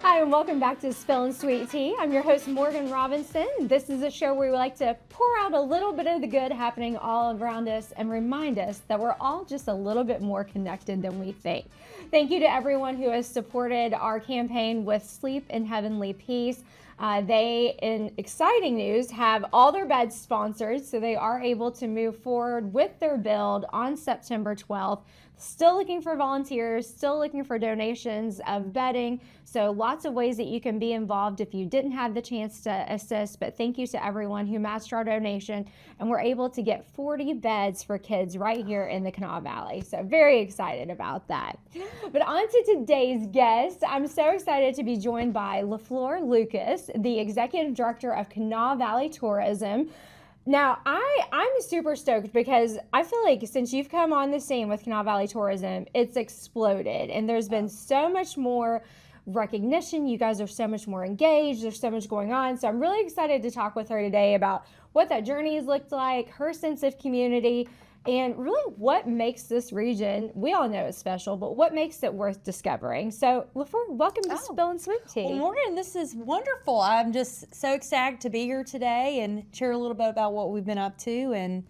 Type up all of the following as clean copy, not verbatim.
Hi, and welcome back to Spillin Sweet Tea. I'm your host, Morgan Robinson. This is a show where we like to pour out a little bit of the good happening all around us and remind us that we're all just a little bit more connected than we think. Thank you to everyone who has supported our campaign with Sleep in Heavenly Peace. They, in exciting news, have all their beds sponsored, so they are able to move forward with their build on September 12th. Still looking for volunteers, still looking for donations of bedding. So lots of ways that you can be involved if you didn't have the chance to assist. But thank you to everyone who matched our donation. And we're able to get 40 beds for kids right here in the Kanawha Valley. So very excited about that. But on to today's guest. I'm so excited to be joined by LeFlore Lucas, the Executive Director of Kanawha Valley Tourism. Now, I'm super stoked because I feel like since you've come on the scene with Kanawha Valley Tourism, it's exploded. And there's been so much more recognition. You guys are so much more engaged. There's so much going on. So I'm really excited to talk with her today about what that journey has looked like, her sense of community, and really what makes this region, we all know it's special, but what makes it worth discovering. So, LeFlore, welcome to Spillin Sweet Tea. Well, Morgan, this is wonderful. I'm just so excited to be here today and share a little bit about what we've been up to and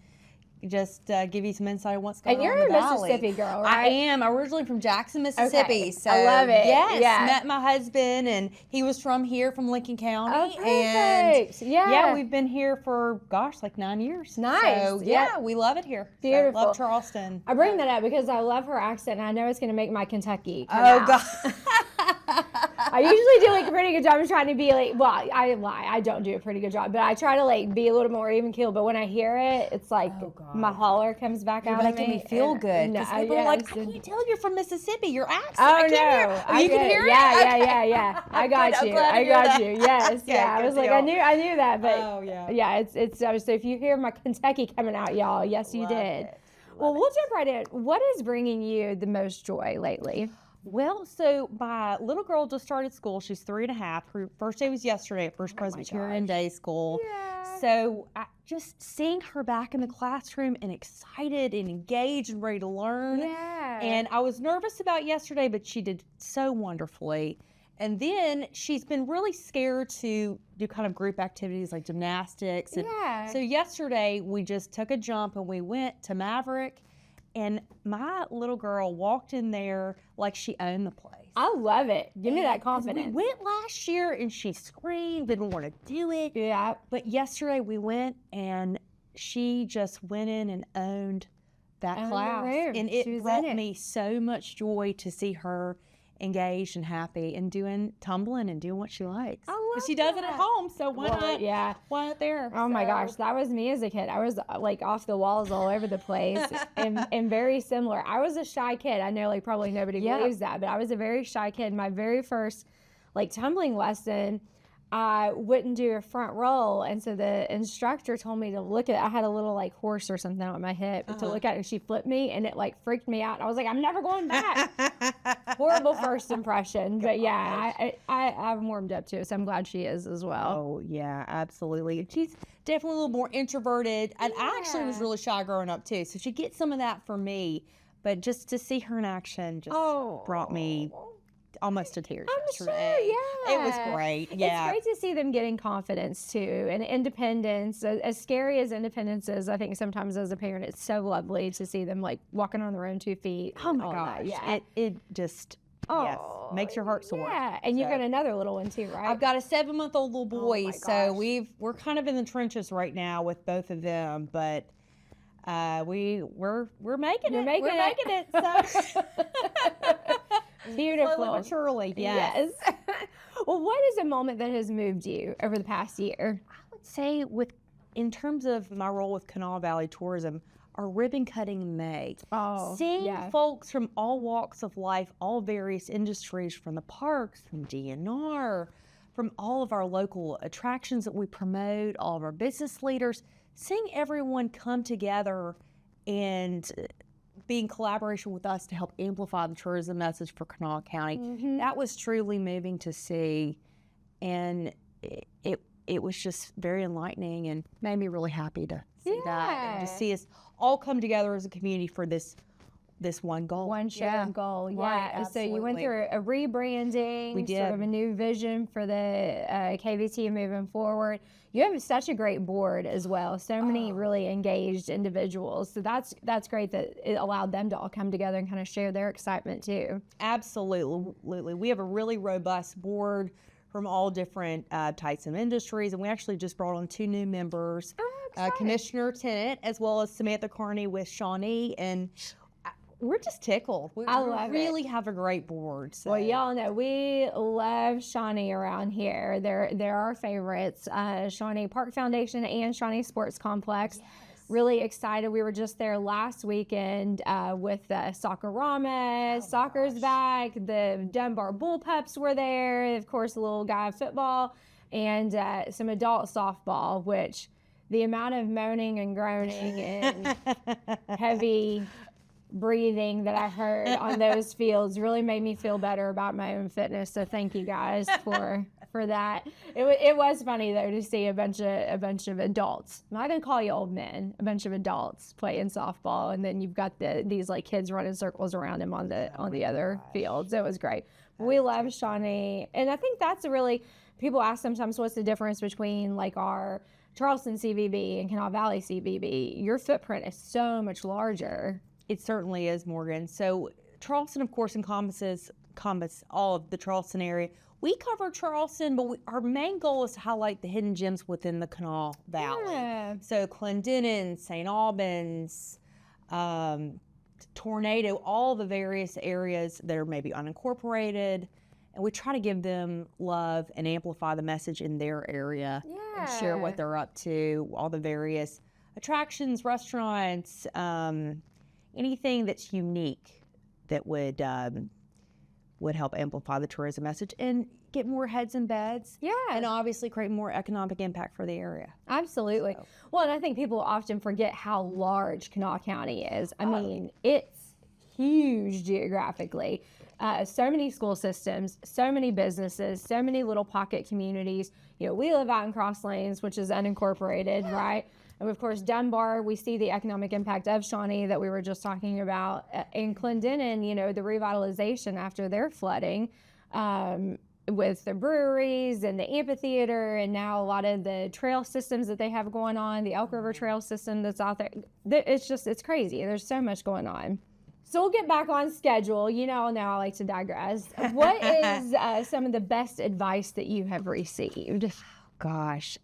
just give you some insight on what's going on in the valley. And you're a Mississippi girl, right? I am. Originally from Jackson, Mississippi. Okay. So I love it. Yes, yeah. Met my husband, and he was from here, from Lincoln County. Oh, perfect. And yeah, we've been here for, gosh, like 9 years. Nice. So, yeah, we love it here. Beautiful. So, love Charleston. I bring that up because I love her accent, and I know it's going to make my Kentucky come Oh, out. God. I usually do like a pretty good job of trying to be like, well, I lie. I don't do a pretty good job, but I try to like be a little more even keel. But when I hear it, it's like my holler comes back out of me. You're making me feel good. Because people are like, I can't tell you're from Mississippi. Your accent. Oh, I can't no. hear. You can hear it? Yeah. I got you. I got you. Yes. Okay, yeah. I was like, I knew that, but yeah, it's so if you hear my Kentucky coming out, y'all, yes, you did. Well, we'll jump right in. What is bringing you the most joy lately? Well, so my little girl just started school. She's 3.5. Her first day was yesterday at First Presbyterian Day School. Yeah. So just seeing her back in the classroom and excited and engaged and ready to learn. Yeah. And I was nervous about yesterday, but she did so wonderfully. And then she's been really scared to do kind of group activities like gymnastics. And so yesterday we just took a jump and we went to Maverick. And my little girl walked in there like she owned the place. I love it. Give me that confidence. We went last year and she screamed, didn't want to do it. Yeah. But yesterday we went and she just went in and owned that class. And it brought me so much joy to see her engaged and happy and doing tumbling and doing what she likes. I love she does it at home, so why not? Yeah. Why not there? Oh my gosh, that was me as a kid. I was like off the walls all over the place and very similar. I was a shy kid. I know like probably nobody believes that, but I was a very shy kid. My very first like tumbling lesson, I wouldn't do a front roll, and so the instructor told me to look at it. I had a little like horse or something on my hip to look at it, and she flipped me, and it like freaked me out. I was like, I'm never going back. Horrible first impression, but yeah, I've warmed up to it, so I'm glad she is as well. Oh yeah, absolutely. She's definitely a little more introverted, and I actually was really shy growing up too, so she gets some of that from me. But just to see her in action just brought me almost to tears yesterday. Sure, yeah. It was great. Yeah. It's great to see them getting confidence too and independence. As scary as independence is, I think sometimes as a parent it's so lovely to see them like walking on their own 2 feet. Oh my gosh. Yeah. It just makes your heart soar. Yeah. And you've got another little one too, right? I've got a 7-month-old little boy. So gosh. we're kind of in the trenches right now with both of them, but we're making it. We're making it. So Beautiful. Slowly but surely, yes. Well, what is a moment that has moved you over the past year? I would say in terms of my role with Kanawha Valley Tourism, our ribbon cutting in May. Seeing folks from all walks of life, all various industries, from the parks, from DNR, from all of our local attractions that we promote, all of our business leaders, seeing everyone come together and be in collaboration with us to help amplify the tourism message for Kanawha County. That was truly moving to see, and it was just very enlightening and made me really happy to see that and to see us all come together as a community for this this one goal. One shared goal, yeah. Right, So you went through a rebranding, we did. sort of a new vision for the KVT moving forward. You have such a great board as well. So many really engaged individuals. So that's great that it allowed them to all come together and kind of share their excitement too. Absolutely. We have a really robust board from all different types of industries, and we actually just brought on 2 new members, Commissioner Tennant as well as Samantha Carney with Shawnee, and we're just tickled. I love really have a great board. So. Well, y'all know we love Shawnee around here. They're our favorites. Shawnee Park Foundation and Shawnee Sports Complex. Yes. Really excited. We were just there last weekend with Soccerama. Soccer's back. The Dunbar Bullpups were there. Of course, the little guy of football and some adult softball, which the amount of moaning and groaning and heavy breathing that I heard on those fields really made me feel better about my own fitness. So thank you guys for that. It was funny though to see a bunch of adults. I'm not gonna call you old men. A bunch of adults playing softball, and then you've got these like kids running circles around them on the other fields. It was great. We love Shawnee, and I think that's people ask sometimes what's the difference between like our Charleston CVB and Kanawha Valley CVB. Your footprint is so much larger. It certainly is, Morgan. So Charleston, of course, encompasses all of the Charleston area. We cover Charleston, but our main goal is to highlight the hidden gems within the Kanawha Valley. Yeah. So Clendenin, St. Albans, Tornado, all the various areas that are maybe unincorporated. And we try to give them love and amplify the message in their area. And share what they're up to, all the various attractions, restaurants, anything that's unique that would help amplify the tourism message and get more heads in beds. Yeah. And obviously create more economic impact for the area. Absolutely. So. Well, and I think people often forget how large Kanawha County is. I mean, it's huge geographically. So many school systems, so many businesses, so many little pocket communities. You know, we live out in Cross Lanes, which is unincorporated, right? And of course, Dunbar, we see the economic impact of Shawnee that we were just talking about. In Clendenin, you know, the revitalization after their flooding with the breweries and the amphitheater, and now a lot of the trail systems that they have going on, the Elk River Trail system that's out there. It's crazy. There's so much going on. So we'll get back on schedule. You know, now I like to digress. What is some of the best advice that you have received? Gosh,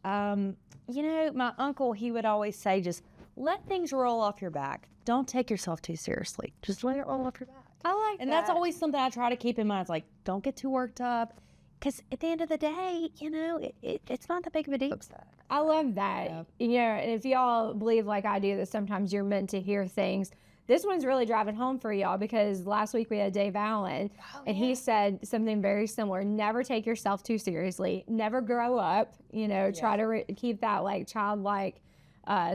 you know, my uncle, he would always say, just let things roll off your back. Don't take yourself too seriously. Just let it roll off your back. I like that. And that's always something I try to keep in mind. It's like, don't get too worked up. Because at the end of the day, you know, it's not that big of a deal. I love that. Yeah. You know, and if y'all believe like I do that sometimes you're meant to hear things, this one's really driving home for y'all, because last week we had Dave Allen, and he said something very similar. Never take yourself too seriously. Never grow up. You know, try to keep that like childlike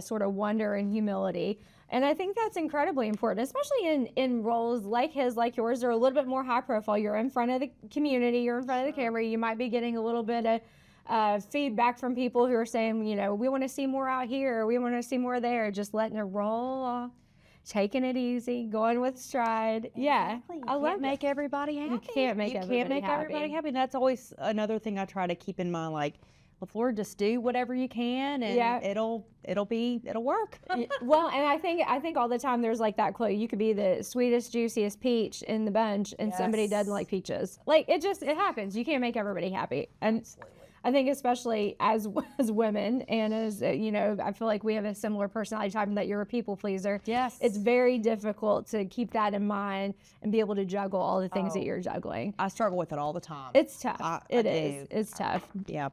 sort of wonder and humility. And I think that's incredibly important, especially in roles like his, like yours, are a little bit more high profile. You're in front of the community. You're in front of the camera. You might be getting a little bit of feedback from people who are saying, you know, we want to see more out here. We want to see more there. Just letting it roll off. Taking it easy, going with stride. Exactly. Yeah, I love make everybody happy. You can't make everybody happy. And that's always another thing I try to keep in mind. Like, LeFlore, just do whatever you can, and it'll work. Well, and I think all the time there's like that quote: you could be the sweetest, juiciest peach in the bunch, and somebody doesn't like peaches. Like it happens. You can't make everybody happy, and. Absolutely. I think especially as women, and as, you know, I feel like we have a similar personality type in that you're a people pleaser. Yes. It's very difficult to keep that in mind and be able to juggle all the things that you're juggling. I struggle with it all the time. It's tough. It's tough. Yeah.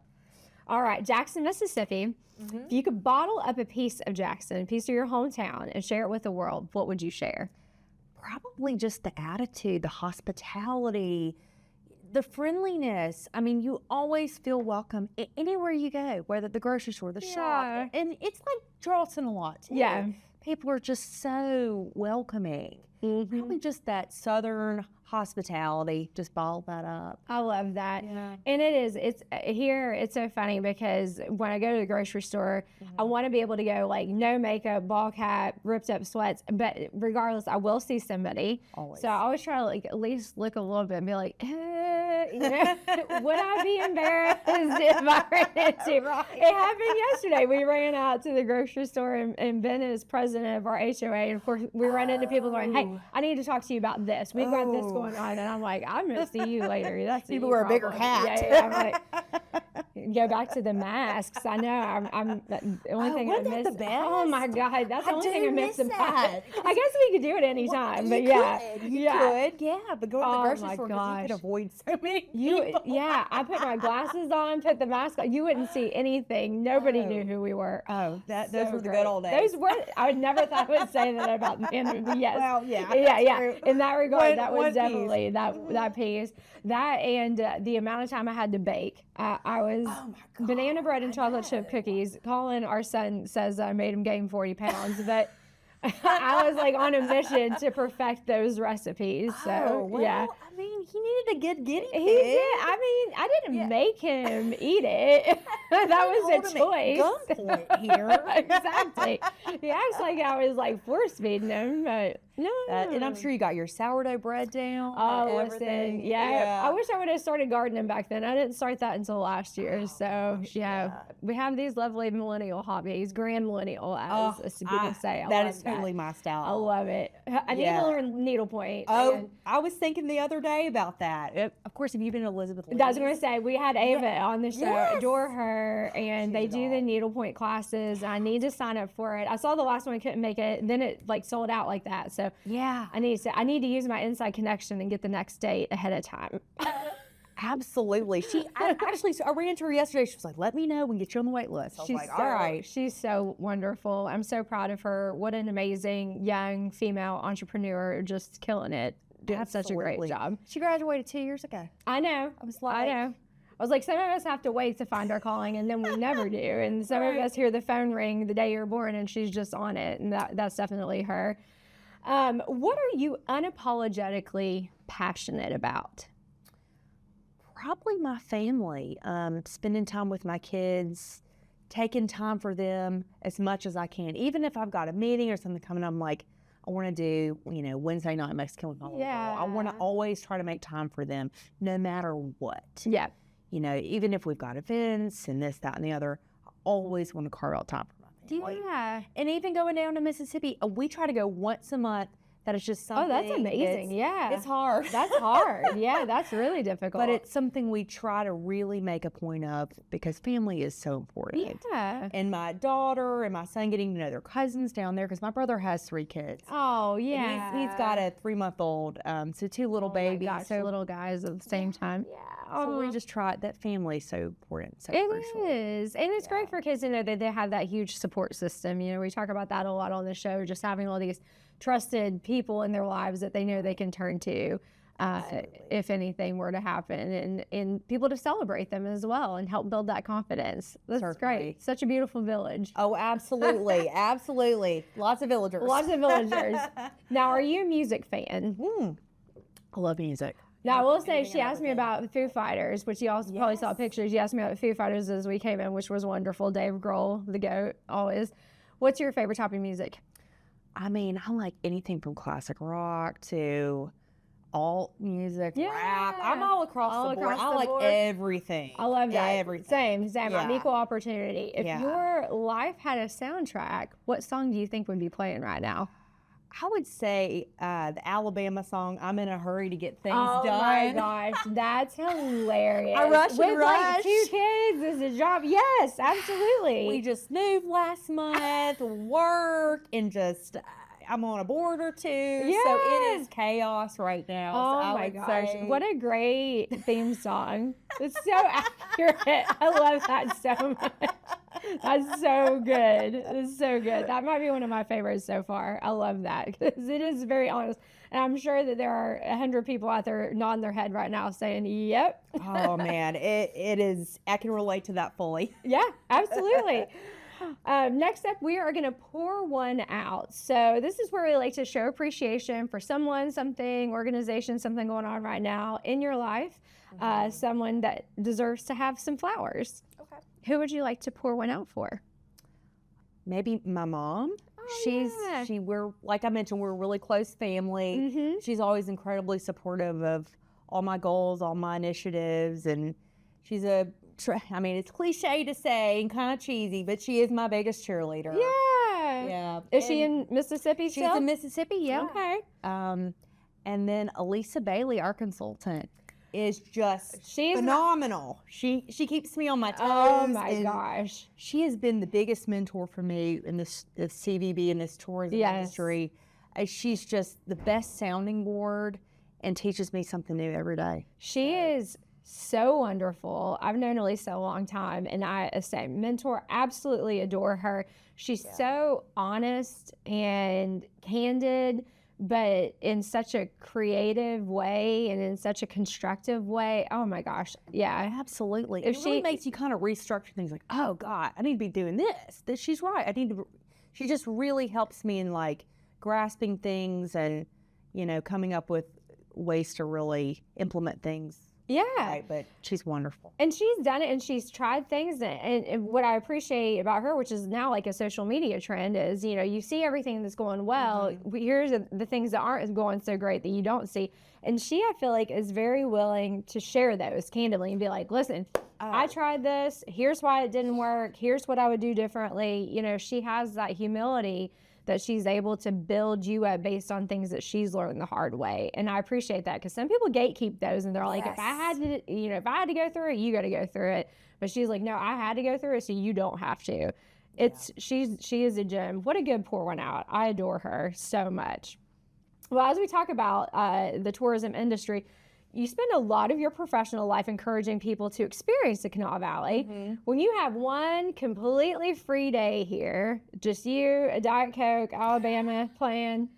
All right, Jackson, Mississippi. Mm-hmm. If you could bottle up a piece of Jackson, a piece of your hometown, and share it with the world, what would you share? Probably just the attitude, the hospitality, the friendliness. I mean, you always feel welcome anywhere you go, whether the grocery store, the shop. And it's like Charleston a lot, too. Yeah. People are just so welcoming. Probably just that Southern hospitality, just bottled that up. I love that. Yeah. And it's so funny because when I go to the grocery store, I want to be able to go like no makeup, ball cap, ripped up sweats, but regardless, I will see somebody. Always. So I always try to like at least look a little bit and be like, would I be embarrassed if I ran into? Right. It happened yesterday. We ran out to the grocery store and Ben is president of our HOA, and of course we ran into people going, "Hey, I need to talk to you about this. We've got this going on," and I'm like, "I'm gonna see you later." That's people wear a bigger hat. Yeah, I'm like, go back to the masks. I know. I'm the only thing I miss. Oh my God, that's the only thing I miss about it. I guess we could do it anytime, but yeah, you could, but go to the grocery store because you could avoid so many people. Yeah, I put my glasses on, put the mask on. You wouldn't see anything. Nobody knew who we were. Oh, those were the good old days. Those were. I would never thought I would say that about the end. Yes. Well, yeah. Yeah. In that regard, that was definitely piece. that piece. That and the amount of time I had to bake. I was banana bread and chocolate chip cookies. Colin, our son, says I made him gain 40 pounds, but I was like on a mission to perfect those recipes. So yeah. I mean, he needed a good guinea pig. He did. I mean, I didn't make him eat it. That was a choice. Gunpoint here. Exactly. He acts like I was like force feeding him, but no. And I'm sure you got your sourdough bread down. Oh, listen. Yeah. I wish I would have started gardening back then. I didn't start that until last year. We have these lovely millennial hobbies, grand millennial, as people say. That is totally my style. I love it. I need to learn needlepoint. Oh, I was thinking the other day about that. Of course, have you been to Elizabeth Lee? I was going to say, we had Ava on the show. Yes. Adore her. And they do the needlepoint classes. I need to sign up for it. I saw the last one, I couldn't make it. And then it like sold out like that. So yeah, I need to use my inside connection and get the next date ahead of time. Absolutely. I ran into her yesterday. She was like, "Let me know when we get you on the wait list." I was like, "All right." She's so wonderful. I'm so proud of her. What an amazing young female entrepreneur, just killing it. Doing such a great job. She graduated 2 years ago. I know. I was like, some of us have to wait to find our calling, and then we never do. And some of us hear the phone ring the day you're born, and she's just on it. And that's definitely her. What are you unapologetically passionate about? Probably my family. Spending time with my kids, taking time for them as much as I can. Even if I've got a meeting or something coming up, I'm like, I want to do, Wednesday night Mexican with my little girl. I want to always try to make time for them, no matter what. Yeah. Even if we've got events and this, that, and the other, I always want to carve out time for my family. Yeah. And even going down to Mississippi, we try to go once a month. That is just something. Oh, that's amazing. Yeah. It's hard. That's hard. Yeah, that's really difficult. But it's something we try to really make a point of because family is so important. Yeah. And my daughter and my son getting to know their cousins down there because my brother has 3 kids. Oh, yeah. And he's got a 3-month-old, so 2 little babies. My gosh, so little guys at the same time. Yeah. So we just try that family is so important. So it crucial. is. And it's great for kids to know that they have that huge support system. We talk about that a lot on the show, just having all these trusted people in their lives that they know they can turn to if anything were to happen, and people to celebrate them as well and help build that confidence. That's great. Such a beautiful village. Oh, absolutely. Absolutely. Lots of villagers. Now, are you a music fan? I love music. Now, I will say, she asked me about the Foo Fighters, which you also probably saw pictures. She asked me about the Foo Fighters as we came in, which was wonderful. Dave Grohl, the GOAT, always. What's your favorite type of music? I mean, I like anything from classic rock to alt music, rap. I'm all across the board. I like everything. I love that. Everything. Same. Yeah. I'm equal opportunity. If your life had a soundtrack, what song do you think would be playing right now? I would say the Alabama song, "I'm in a Hurry to Get Things Done." Oh my gosh, that's hilarious. I rush and With rush. Like 2 kids, this is a job. Yes, absolutely. We just moved last month, work, and just I'm on a board or 2. So it is chaos right now. Oh my gosh, what a great theme song. It's so accurate. I love that so much. That's so good. It's so good. That might be one of my favorites so far. I love that because it is very honest. And I'm sure that there are 100 people out there nodding their head right now saying, yep. Oh, man. It is. I can relate to that fully. Yeah, absolutely. Next up, we are going to pour one out. So this is where we like to show appreciation for someone, something, organization, something going on right now in your life. Someone that deserves to have some flowers. Okay. Who would you like to pour one out for? Maybe my mom. We're, like I mentioned, we're a really close family. She's always incredibly supportive of all my goals, all my initiatives, and she's it's cliche to say and kind of cheesy, but she is my biggest cheerleader. Yeah. Is she in Mississippi still? She's in Mississippi, yeah. Okay. And then Elisa Bailey, our consultant, is just phenomenal. She keeps me on my toes. Oh my gosh. She has been the biggest mentor for me in this CVB and this tourism industry. She's just the best sounding board and teaches me something new every day. She is so wonderful. I've known Elisa a long time, and I say mentor, absolutely adore her. She's so honest and candid, but in such a creative way and in such a constructive way. Oh my gosh. Yeah, absolutely. It really makes you kind of restructure things like, oh God, I need to be doing this. She's right. She just really helps me in like grasping things and, coming up with ways to really implement things. Yeah. Right, but she's wonderful. And she's done it and she's tried things. And what I appreciate about her, which is now like a social media trend, is, you see everything that's going well. Here's the things that aren't going so great that you don't see. And she, I feel like, is very willing to share those candidly and be like, listen, I tried this. Here's why it didn't work. Here's what I would do differently. She has that humility that she's able to build you up based on things that she's learned the hard way. And I appreciate that, because some people gatekeep those and they're like, if I had to go through it, you got to go through it. But she's like, no, I had to go through it, so you don't have to. She is a gem. What a good pour one out. I adore her so much. Well, as we talk about the tourism industry, you spend a lot of your professional life encouraging people to experience the Kanawha Valley. When you have one completely free day here, just you, a Diet Coke, Alabama playing,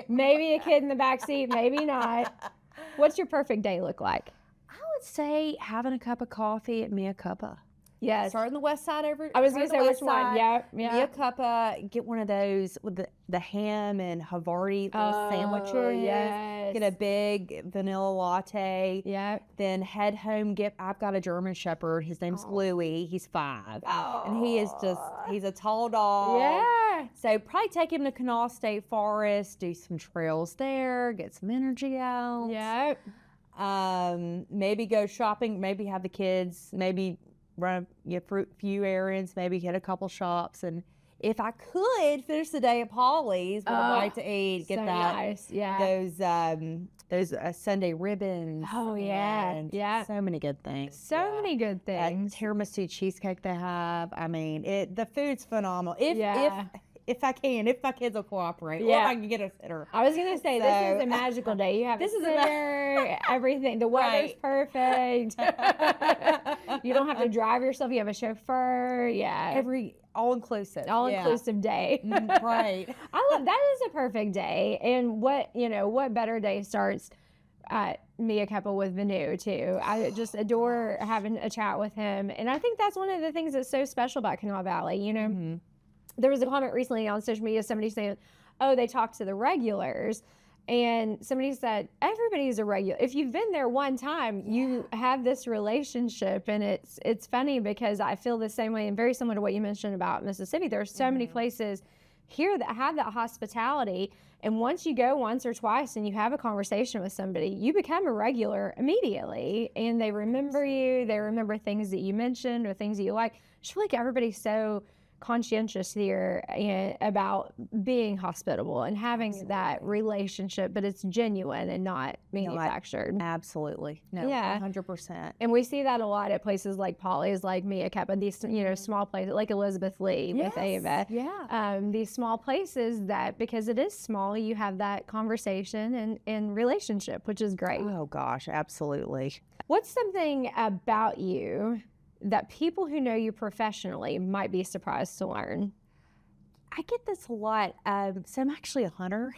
maybe a kid in the back seat, maybe not. What's your perfect day look like? I would say having a cup of coffee at Mia Cuppa. Yes. Start on the west side over. I was going to say which one. Yeah. Mia Cuppa. Get one of those with the ham and Havarti little sandwiches. Yes. Get a big vanilla latte. Yeah. Then head home. I've got a German Shepherd. His name's Louie. He's 5. And he's a tall dog. Yeah. So probably take him to Kanawha State Forest, do some trails there, get some energy out. Yeah. Maybe go shopping, maybe have the kids, maybe run a few errands, maybe hit a couple shops, and if I could finish the day at Polly's with a bite to eat, get so that nice. Yeah. those Sunday ribbons. Oh yeah, yeah. So many good things. So many good things. Tiramisu cheesecake they have. I mean, the food's phenomenal. If my kids will cooperate, or if I can get a sitter. I was gonna say, this is a magical day. You have a sitter, everything. The weather's perfect. You don't have to drive yourself. You have a chauffeur. Yeah, all inclusive day. Right. I love that. Is a perfect day. And what better day starts Mia Cuppa with Vanu too. I just adore having a chat with him, and I think that's one of the things that's so special about Kanawha Valley. There was a comment recently on social media, somebody saying, oh, they talked to the regulars. And somebody said, everybody's a regular. If you've been there one time, you have this relationship. And it's funny because I feel the same way, and very similar to what you mentioned about Mississippi. There are so many places here that have that hospitality. And once you go once or twice and you have a conversation with somebody, you become a regular immediately. And they remember you. They remember things that you mentioned or things that you like. I just feel like everybody's so conscientious here about being hospitable and having that relationship, but it's genuine and not manufactured. Absolutely. No, 100%. And we see that a lot at places like Polly's, like Mia Cuppa, these small places like Elizabeth Lee with Ava. Yeah. These small places that, because it is small, you have that conversation and relationship, which is great. Oh gosh, absolutely. What's something about you that people who know you professionally might be surprised to learn? I get this a lot. So I'm actually a hunter.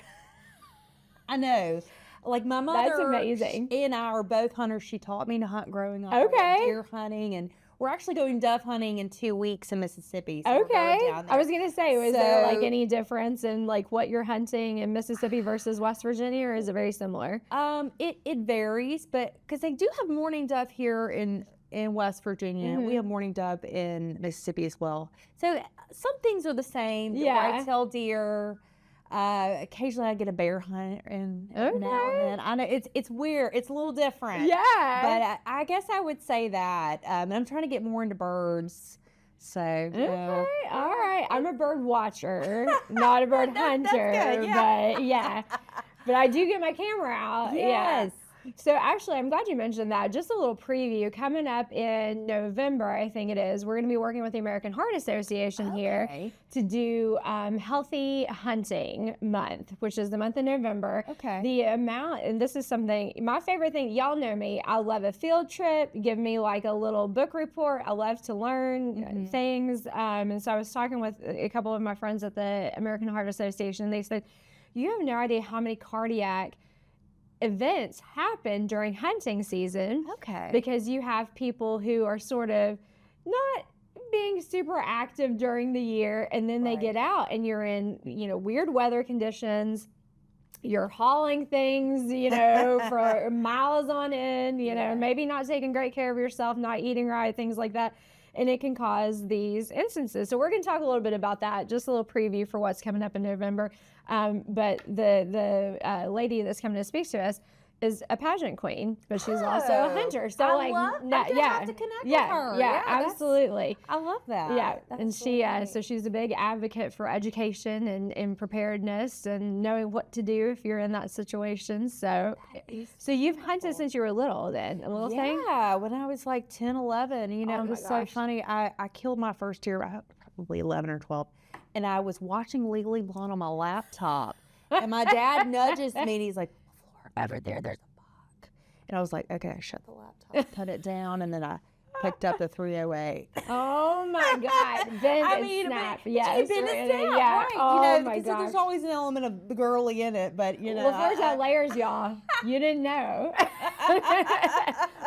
I know. Like my mother That's amazing. and I are both hunters. She taught me to hunt growing up. Okay. Deer hunting, and we're actually going dove hunting in 2 weeks in Mississippi. So okay. I was going to say, was there like any difference in like what you're hunting in Mississippi versus West Virginia, or is it very similar? It varies, but because they do have mourning dove here in West Virginia. We have mourning dove in Mississippi as well. So some things are the same. The white-tailed deer. Occasionally I get a bear hunt and now and then. I know it's weird. It's a little different. Yeah. But I guess I would say that. And I'm trying to get more into birds. So all right. I'm a bird watcher, not a bird hunter. That's good, yeah. But yeah. But I do get my camera out. Yes. Yeah. So actually, I'm glad you mentioned that. Just a little preview. Coming up in November, I think it is, we're going to be working with the American Heart Association here to do Healthy Hunting Month, which is the month of November. Okay. The amount, and this is something, my favorite thing, y'all know me, I love a field trip. Give me like a little book report. I love to learn things. And so I was talking with a couple of my friends at the American Heart Association. They said, you have no idea how many cardiac events happen during hunting season. Okay. Because you have people who are sort of not being super active during the year, and then they get out and you're in, weird weather conditions. You're hauling things, for miles on end, maybe not taking great care of yourself, not eating right, things like that. And it can cause these instances. So we're going to talk a little bit about that, just a little preview for what's coming up in November. But the lady that's coming to speak to us is a pageant queen, but she's also a hunter. So I have to connect with her. Yeah, absolutely. I love that. Yeah, that's and so she's a big advocate for education and preparedness and knowing what to do if you're in that situation. So you've hunted since you were little, then a little thing. Yeah, when I was like 10, 11. It was so funny. I killed my first deer probably 11 or 12, and I was watching Legally Blonde on my laptop, and my dad nudges me and he's like, over there's a buck. And I was like, okay, I shut the laptop, put it down, and then I picked up the 308. Oh my God. Then snap. Yes. Right. Oh my God. There's always an element of the girly in it, but LeFlore's got layers, y'all. You didn't know.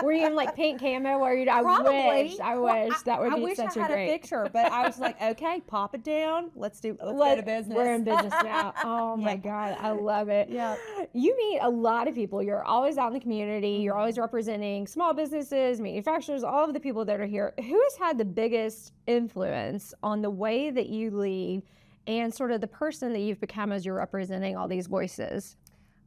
Were you in like pink camo where I wish that would be such a great. I wish I had a picture, but I was like, okay, pop it down. Let's go to business. We're in business now. Oh my God. I love it. Yeah. You meet a lot of people. You're always out in the community. You're always representing small businesses, manufacturers, all of the people that are here. Who has had the biggest influence on the way that you lead and sort of the person that you've become as you're representing all these voices?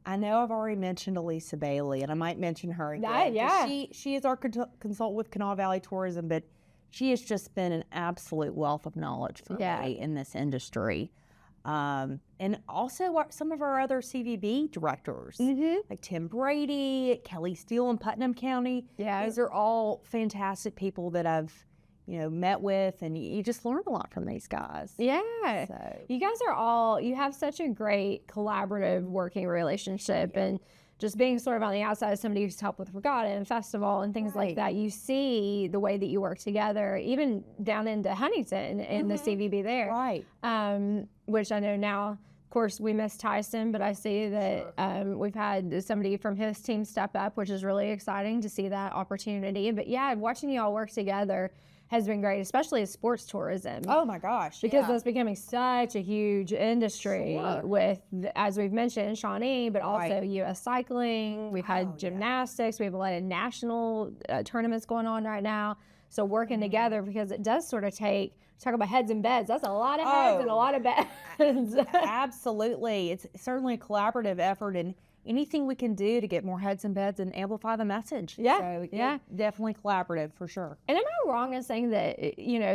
I know I've already mentioned Elisa Bailey, and I might mention her again. Yeah. She is our consultant with Kanawha Valley Tourism, but she has just been an absolute wealth of knowledge for me in this industry. And also some of our other CVB directors, like Tim Brady, Kelly Steele in Putnam County. Yeah. These are all fantastic people that I've met with, and you just learn a lot from these guys. Yeah. So. You guys you have such a great collaborative working relationship, and just being sort of on the outside of somebody who's helped with regatta and festival and things like that, you see the way that you work together, even down into Huntington and the CVB there. Right. Which I know now, of course, we miss Tyson, but I see that we've had somebody from his team step up, which is really exciting to see that opportunity. But yeah, watching you all work together has been great, especially as sports tourism. Oh my gosh. Because that's becoming such a huge industry with, as we've mentioned, Shawnee, but also U.S. cycling. We've had gymnastics. We have a lot of national tournaments going on right now. So working together, because it does sort of talk about heads and beds. That's a lot of heads and a lot of beds. Absolutely. It's certainly a collaborative effort, and anything we can do to get more heads and beds and amplify the message. Yeah. So, definitely collaborative for sure. And am I wrong in saying that,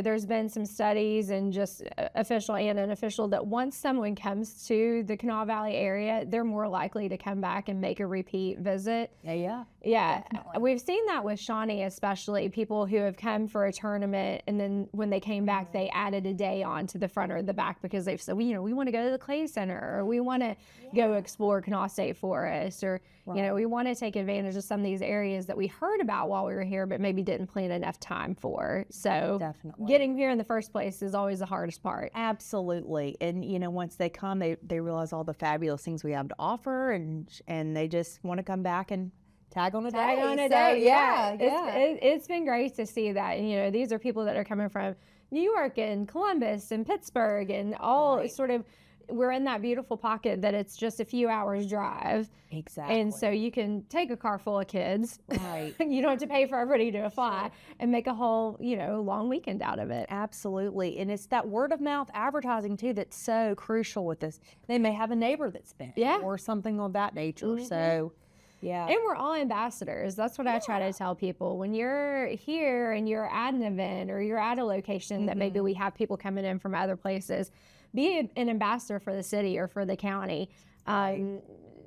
there's been some studies and just official and unofficial that once someone comes to the Kanawha Valley area, they're more likely to come back and make a repeat visit? Yeah. Definitely. We've seen that with Shawnee, especially people who have come for a tournament, and then when they came back, they added a day on to the front or the back because they've said, we want to go to the Clay Center, or we want to go explore Kanawha State Forest, or we want to take advantage of some of these areas that we heard about while we were here, but maybe didn't plan enough time for. So getting here in the first place is always the hardest part. Absolutely. And once they come, they realize all the fabulous things we have to offer, and they just want to come back and tag on a day. Tag on a day, yeah. It's been great to see that. You know, these are people that are coming from New York and Columbus and Pittsburgh and all sort of, we're in that beautiful pocket that it's just a few hours drive. Exactly. And so you can take a car full of kids. Right. You don't have to pay for everybody to fly and make a whole, you know, long weekend out of it. Absolutely. And it's that word of mouth advertising too that's so crucial with this. They may have a neighbor that's been or something of that nature. So yeah. And we're all ambassadors. That's what I try to tell people. When you're here and you're at an event or you're at a location that maybe we have people coming in from other places, be an ambassador for the city or for the county.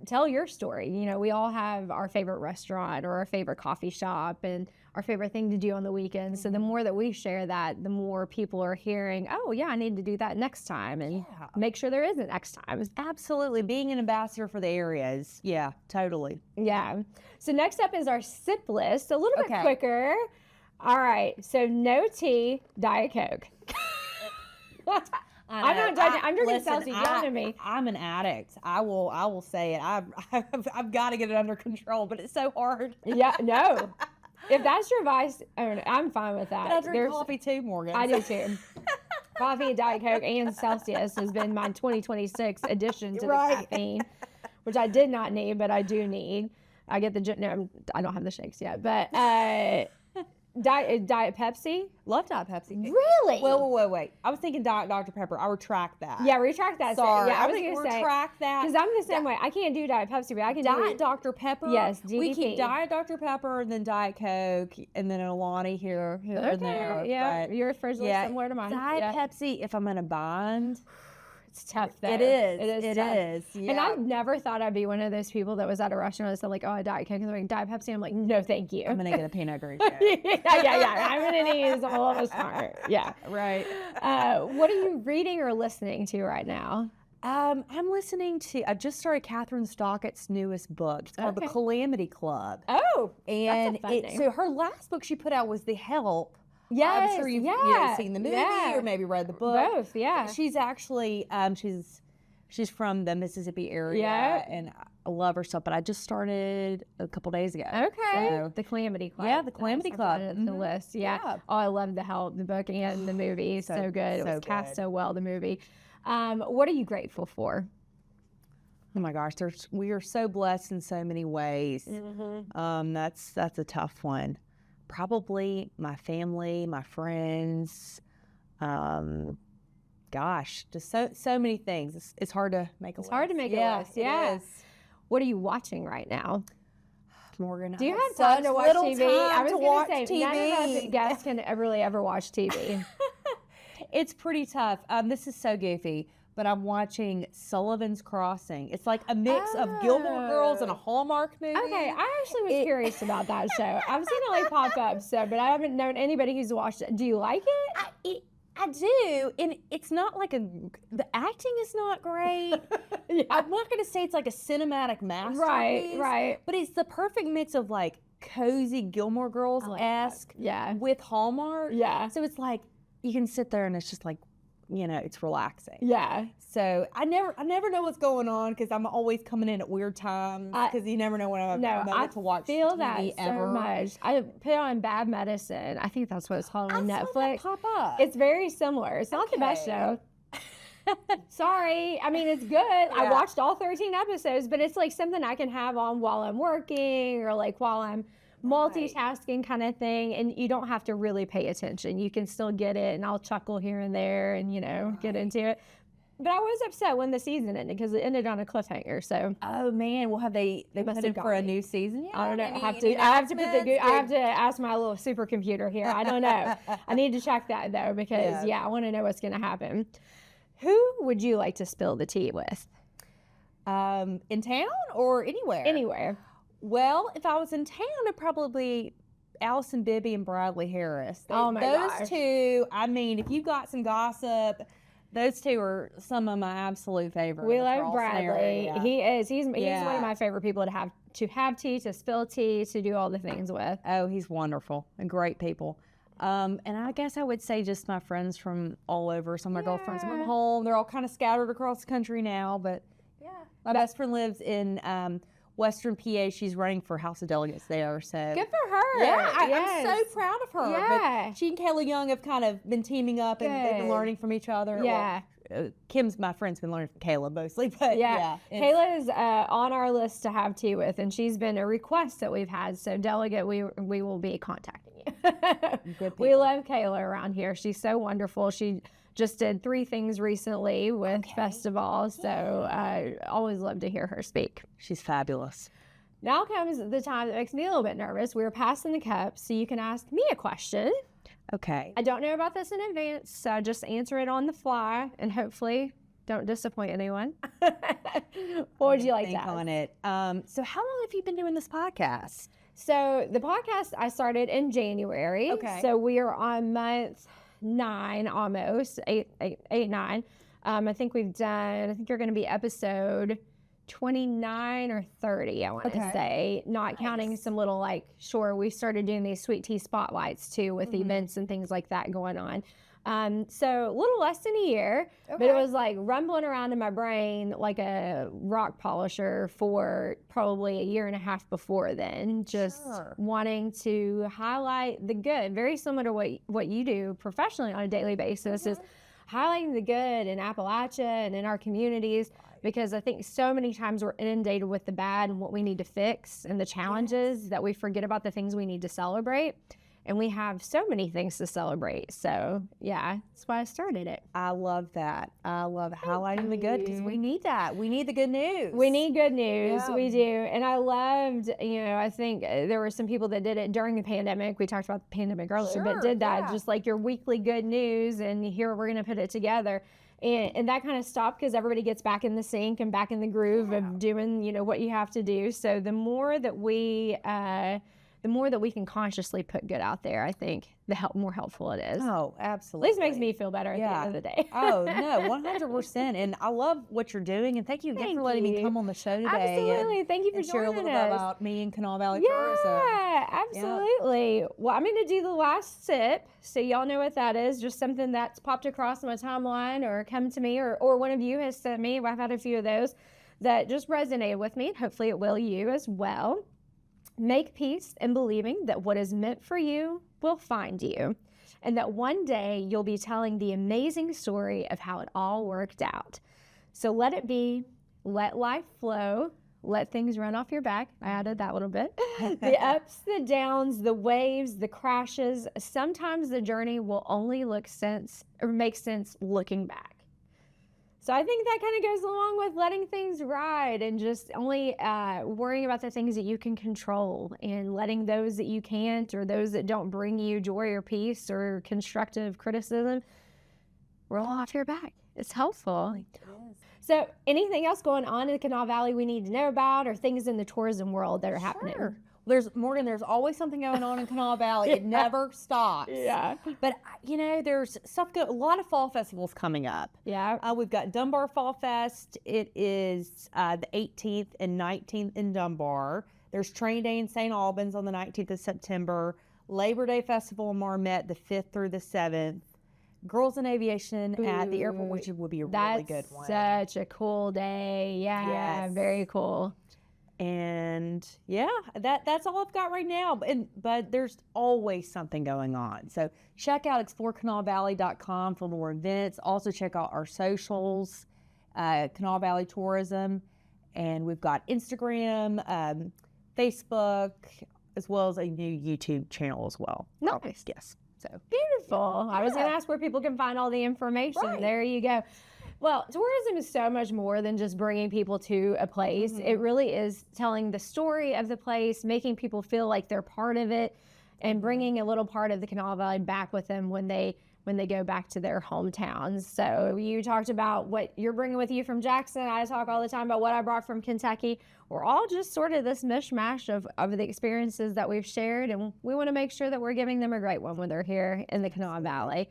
Tell your story. You know, we all have our favorite restaurant or our favorite coffee shop and our favorite thing to do on the weekend. So the more that we share that, the more people are hearing, oh yeah, I need to do that next time, and make sure there is a next time. Absolutely. Being an ambassador for the area is, totally. Yeah. So next up is our sip list, a little bit quicker. All right. So no tea, Diet Coke. I'm not judging. I'm drinking Celsius. Yelling at me. I'm an addict. I will say it. I've got to get it under control, but it's so hard. Yeah, no. If that's your vice, I'm fine with that. But I drink coffee too, Morgan. I do too. Coffee, Diet Coke, and Celsius has been my 2026 addition to the caffeine, which I did not need, but I do need. I get no, I don't have the shakes yet, but Diet Pepsi. Love Diet Pepsi. Really? Wait. I was thinking Diet Dr. Pepper. I retract that. Yeah, retract that. Sorry. Yeah, I was going to retract that. Because I'm the same way. I can't do Diet Pepsi, but I can Diet Dr. Pepper. Yes, DDP. We keep Diet Dr. Pepper, and then Diet Coke, and then an Alani here and there. Yeah, your fridge looks similar to mine. Diet Pepsi, if I'm in a bind. It's tough though. It is. It is. Yeah. And I've never thought I'd be one of those people that was at a restaurant and said like, oh, I Diet Coke, and they're like, Diet Pepsi. I'm like, no, thank you. I'm gonna get a peanut green. yeah. I'm gonna need a little smart. Yeah. Right. What are you reading or listening to right now? I'm listening to. I just started Catherine Stockett's newest book. It's called The Calamity Club. Oh, and that's a fun name. So her last book she put out was The Help. Yes, I'm sure you've seen the movie or maybe read the book. Both, yeah. She's actually she's from the Mississippi area, and I love her stuff. But I just started a couple days ago. Okay, so, The Calamity Club. Yeah, The Calamity Club. The list. Yeah. Oh, I love The Help, the book and the movie. So good. It was cast so well. The movie. What are you grateful for? Oh my gosh, we are so blessed in so many ways. That's a tough one. Probably my family, my friends, just so many things. It's hard to make a list. It's hard to make a list. Yeah. What are you watching right now? Morgan, do you have time to watch TV? I was going to say, none of us guests can really ever watch TV. It's pretty tough. This is so goofy. But I'm watching Sullivan's Crossing. It's like a mix of Gilmore Girls and a Hallmark movie. Okay, I actually was curious about that show. I've seen it like pop up, but I haven't known anybody who's watched it. Do you like it? I do, and it's not like the acting is not great. I'm not going to say it's like a cinematic masterpiece. Right. But it's the perfect mix of like cozy Gilmore Girls-esque with Hallmark. Yeah. So it's like you can sit there and it's just like, it's relaxing. Yeah. So I never know what's going on because I'm always coming in at weird times because you never know when I'm about to watch feel TV that ever. So much. I put on Bad Medicine. I think that's what it's called on Netflix. Saw that pop up. It's very similar. It's not the best show. Sorry. I mean, it's good. Yeah. I watched all 13 episodes, but it's like something I can have on while I'm working or like while I'm multitasking kind of thing, and you don't have to really pay attention. You can still get it, and I'll chuckle here and there and get into it. But I was upset when the season ended because it ended on a cliffhanger. So oh man, well have they put it for a new season yet? I don't know. I have to ask my little supercomputer here. I don't know. I need to check that though because I want to know what's going to happen. Who would you like to spill the tea with? In town or anywhere? Anywhere. Well, if I was in town, it'd probably Allison Bibby and Bradley Harris. Those two, I mean, if you got some gossip, those two are some of my absolute favorites. We love Bradley. He's one of my favorite people to have tea, to spill tea, to do all the things with. Oh, he's wonderful and great people. And I guess I would say just my friends from all over. Some of my girlfriends from home. They're all kind of scattered across the country now, but my best friend lives in Western PA. She's running for House of Delegates there. So good for her. Yeah, I'm so proud of her. Yeah. But she and Kayla Young have kind of been teaming up and they've been learning from each other. Yeah. Well, Kim's my friend's been learning from Kayla mostly, but Kayla is on our list to have tea with, and she's been a request that we've had. So Delegate, we will be contacting you. We love Kayla around here. She's so wonderful. She just did 3 things recently with festivals, so I always love to hear her speak. She's fabulous. Now comes the time that makes me a little bit nervous. We're passing the cup, so you can ask me a question. Okay. I don't know about this in advance, so just answer it on the fly, and hopefully don't disappoint anyone. What would you like to ask? On it. So how long have you been doing this podcast? So the podcast I started in January. Okay. So we are on month 9 almost, 8, 9. I think you're going to be episode 29 or 30, I want to say, not counting some little we started doing these sweet tea spotlights too with events and things like that going on. So a little less than a year, but it was like rumbling around in my brain like a rock polisher for probably a year and a half before then, just wanting to highlight the good, very similar to what you do professionally on a daily basis, is highlighting the good in Appalachia and in our communities, because I think so many times we're inundated with the bad and what we need to fix and the challenges that we forget about the things we need to celebrate. And we have so many things to celebrate. So, yeah, that's why I started it. I love that. I love highlighting the good, because we need that. We need the good news. We need good news. Yeah. We do. And I loved, I think there were some people that did it during the pandemic. We talked about the pandemic earlier, but did that just like your weekly good news. And here we're going to put it together. And that kind of stopped because everybody gets back in the sync and back in the groove of doing, what you have to do. So the more that we can consciously put good out there, I think the more helpful it is. Oh, absolutely. At least makes me feel better at the end of the day. Oh, no, 100%. And I love what you're doing. And thank you again for letting me come on the show today. Absolutely. Thank you for joining us. Share a little bit about me and Kanawha Valley Tourism. Yeah, absolutely. Yeah. Well, I'm going to do the last sip, so y'all know what that is. Just something that's popped across my timeline or come to me or one of you has sent me. I've had a few of those that just resonated with me, and hopefully it will you as well. Make peace in believing that what is meant for you will find you, and that one day you'll be telling the amazing story of how it all worked out. So let it be, let life flow, let things run off your back. I added that little bit. The ups, the downs, the waves, the crashes. Sometimes the journey will only make sense looking back. So I think that kind of goes along with letting things ride and just only worrying about the things that you can control and letting those that you can't, or those that don't bring you joy or peace or constructive criticism, roll off your back. It's helpful. It is. So anything else going on in the Kanawha Valley we need to know about, or things in the tourism world that are happening? There's always something going on in Kanawha Valley. It never stops. Yeah. But, there's stuff a lot of fall festivals coming up. Yeah. We've got Dunbar Fall Fest. It is the 18th and 19th in Dunbar. There's Train Day in St. Albans on the 19th of September. Labor Day Festival in Marmette the 5th through the 7th. Girls in Aviation at the airport, which would be a really good one. That's such a cool day. Yeah. Yes. Very cool. And that's all I've got right now. But there's always something going on. So check out explorekanawhavalley.com for more events. Also check out our socials, Kanawha Valley Tourism. And we've got Instagram, Facebook, as well as a new YouTube channel as well. Nice. Yes. So beautiful. Yeah. I was going to ask where people can find all the information. Right. There you go. Well, tourism is so much more than just bringing people to a place. Mm-hmm. It really is telling the story of the place, making people feel like they're part of it, and bringing a little part of the Kanawha Valley back with them when they go back to their hometowns. So you talked about what you're bringing with you from Jackson. I talk all the time about what I brought from Kentucky. We're all just sort of this mishmash of the experiences that we've shared, and we want to make sure that we're giving them a great one when they're here in the Kanawha Valley.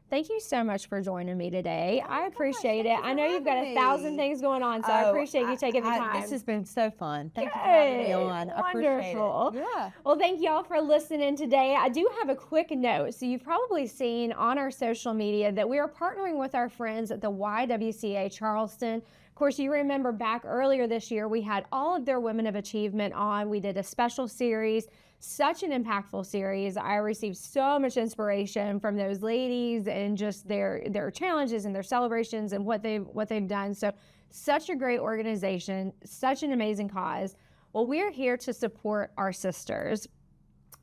Thank you so much for joining me today. I appreciate it. I know you've got 1,000 things going on, so I appreciate you taking the time. This has been so fun. Thank you for having me on. I appreciate it. Yeah. Well, thank y'all for listening today. I do have a quick note. So you've probably seen on our social media that we are partnering with our friends at the YWCA Charleston Of course, you remember back earlier this year, we had all of their Women of Achievement on. We did a special series, such an impactful series. I received so much inspiration from those ladies and just their challenges and their celebrations and what they've done. So such a great organization, such an amazing cause. Well, we're here to support our sisters.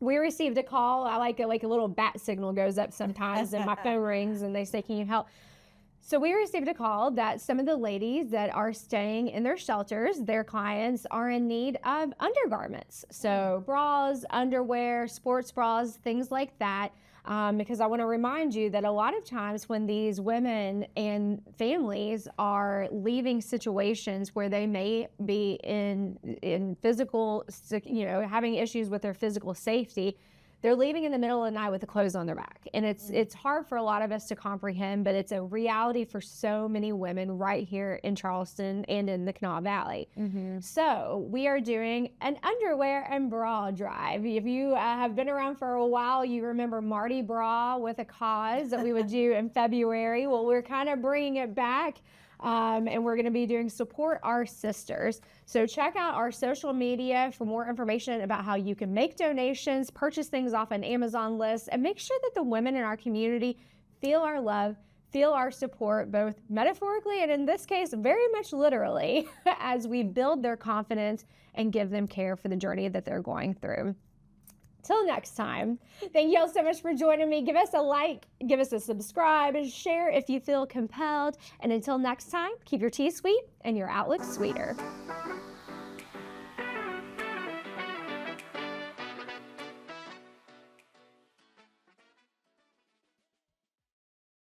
We received a call. I like a little bat signal goes up sometimes and my phone rings and they say, can you help? So we received a call that some of the ladies that are staying in their shelters, their clients, are in need of undergarments. So bras, underwear, sports bras, things like that. Because I want to remind you that a lot of times when these women and families are leaving situations where they may be in physical, having issues with their physical safety, they're leaving in the middle of the night with the clothes on their back. And it's hard for a lot of us to comprehend, but it's a reality for so many women right here in Charleston and in the Kanawha Valley. Mm-hmm. So we are doing an underwear and bra drive. If you have been around for a while, you remember Mardi Bra with a cause that we would do in February. Well, we're kind of bringing it back. And we're going to be doing Support Our Sisters. So check out our social media for more information about how you can make donations, purchase things off an Amazon list, and make sure that the women in our community feel our love, feel our support, both metaphorically and in this case, very much literally, as we build their confidence and give them care for the journey that they're going through. Till next time, thank you all so much for joining me. Give us a like, give us a subscribe, and share if you feel compelled. And until next time, keep your tea sweet and your outlook sweeter.